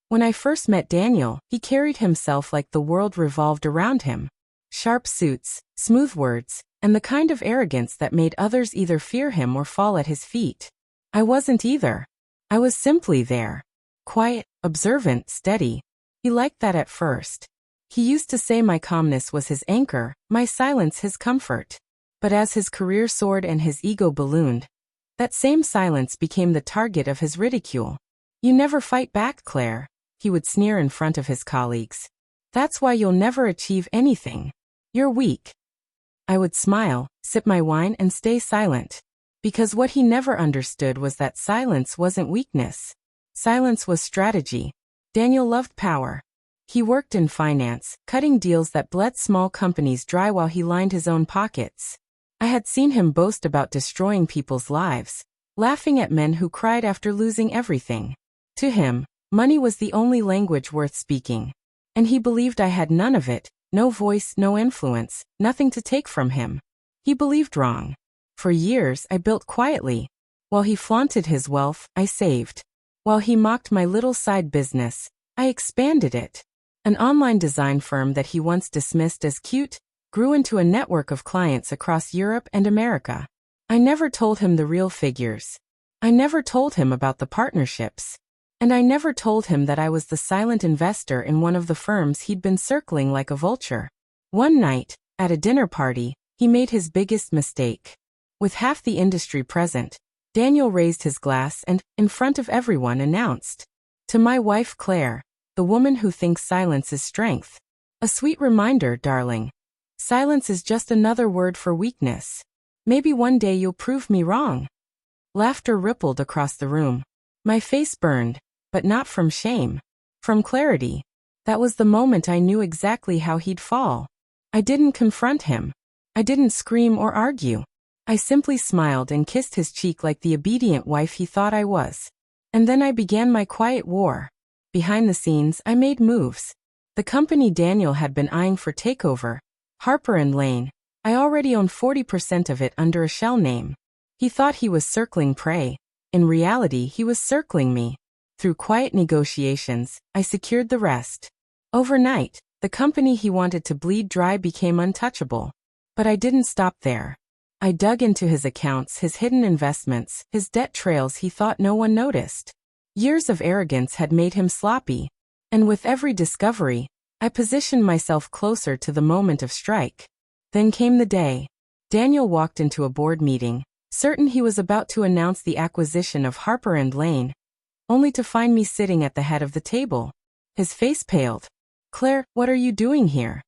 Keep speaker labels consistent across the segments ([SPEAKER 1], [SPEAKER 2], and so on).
[SPEAKER 1] When I first met Daniel, he carried himself like the world revolved around him. Sharp suits, smooth words, and the kind of arrogance that made others either fear him or fall at his feet. I wasn't either. I was simply there. Quiet, observant, steady. He liked that at first. He used to say my calmness was his anchor, my silence his comfort. But as his career soared and his ego ballooned, that same silence became the target of his ridicule. "You never fight back, Claire," he would sneer in front of his colleagues. "That's why you'll never achieve anything. You're weak." I would smile, sip my wine and stay silent. Because what he never understood was that silence wasn't weakness. Silence was strategy. Daniel loved power. He worked in finance, cutting deals that bled small companies dry while he lined his own pockets. I had seen him boast about destroying people's lives, laughing at men who cried after losing everything. To him, money was the only language worth speaking. And he believed I had none of it, no voice, no influence, nothing to take from him. He believed wrong. For years, I built quietly. While he flaunted his wealth, I saved. While he mocked my little side business, I expanded it. An online design firm that he once dismissed as cute grew into a network of clients across Europe and America. I never told him the real figures. I never told him about the partnerships. And I never told him that I was the silent investor in one of the firms he'd been circling like a vulture. One night, at a dinner party, he made his biggest mistake. With half the industry present, Daniel raised his glass and, in front of everyone, announced, "To my wife Claire, the woman who thinks silence is strength. A sweet reminder, darling. Silence is just another word for weakness. Maybe one day you'll prove me wrong." Laughter rippled across the room. My face burned, but not from shame. From clarity. That was the moment I knew exactly how he'd fall. I didn't confront him. I didn't scream or argue. I simply smiled and kissed his cheek like the obedient wife he thought I was. And then I began my quiet war. Behind the scenes, I made moves. The company Daniel had been eyeing for takeover, Harper & Lane, I already owned 40% of it under a shell name. He thought he was circling prey. In reality, he was circling me. Through quiet negotiations, I secured the rest. Overnight, the company he wanted to bleed dry became untouchable. But I didn't stop there. I dug into his accounts, his hidden investments, his debt trails he thought no one noticed. Years of arrogance had made him sloppy. And with every discovery, I positioned myself closer to the moment of strike. Then came the day. Daniel walked into a board meeting, certain he was about to announce the acquisition of Harper & Lane, only to find me sitting at the head of the table. His face paled. "Claire, what are you doing here?"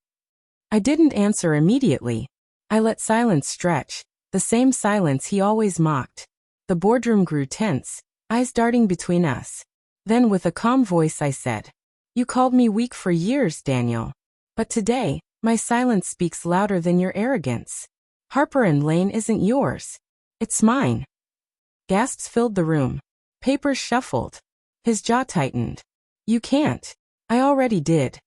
[SPEAKER 1] I didn't answer immediately. I let silence stretch, the same silence he always mocked. The boardroom grew tense, eyes darting between us. Then with a calm voice I said, "You called me weak for years, Daniel. But today, my silence speaks louder than your arrogance. Harper & Lane isn't yours. It's mine." Gasps filled the room. Papers shuffled. His jaw tightened. "You can't." I already did.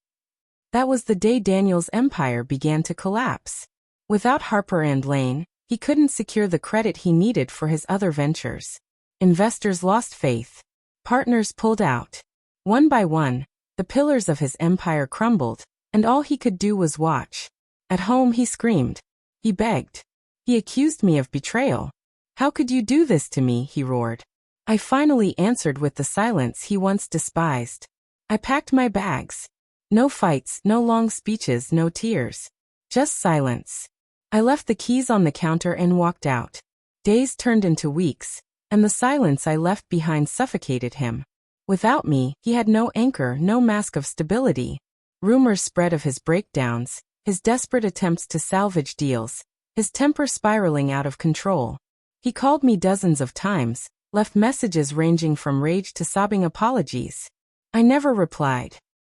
[SPEAKER 1] That was the day Daniel's empire began to collapse. Without Harper & Lane, he couldn't secure the credit he needed for his other ventures. Investors lost faith. Partners pulled out. One by one, the pillars of his empire crumbled, and all he could do was watch. At home he screamed. He begged. He accused me of betrayal. "How could you do this to me?" he roared. I finally answered with the silence he once despised. I packed my bags. No fights, no long speeches, no tears. Just silence. I left the keys on the counter and walked out. Days turned into weeks, and the silence I left behind suffocated him. Without me, he had no anchor, no mask of stability. Rumors spread of his breakdowns, his desperate attempts to salvage deals, his temper spiraling out of control. He called me dozens of times, left messages ranging from rage to sobbing apologies. I never replied.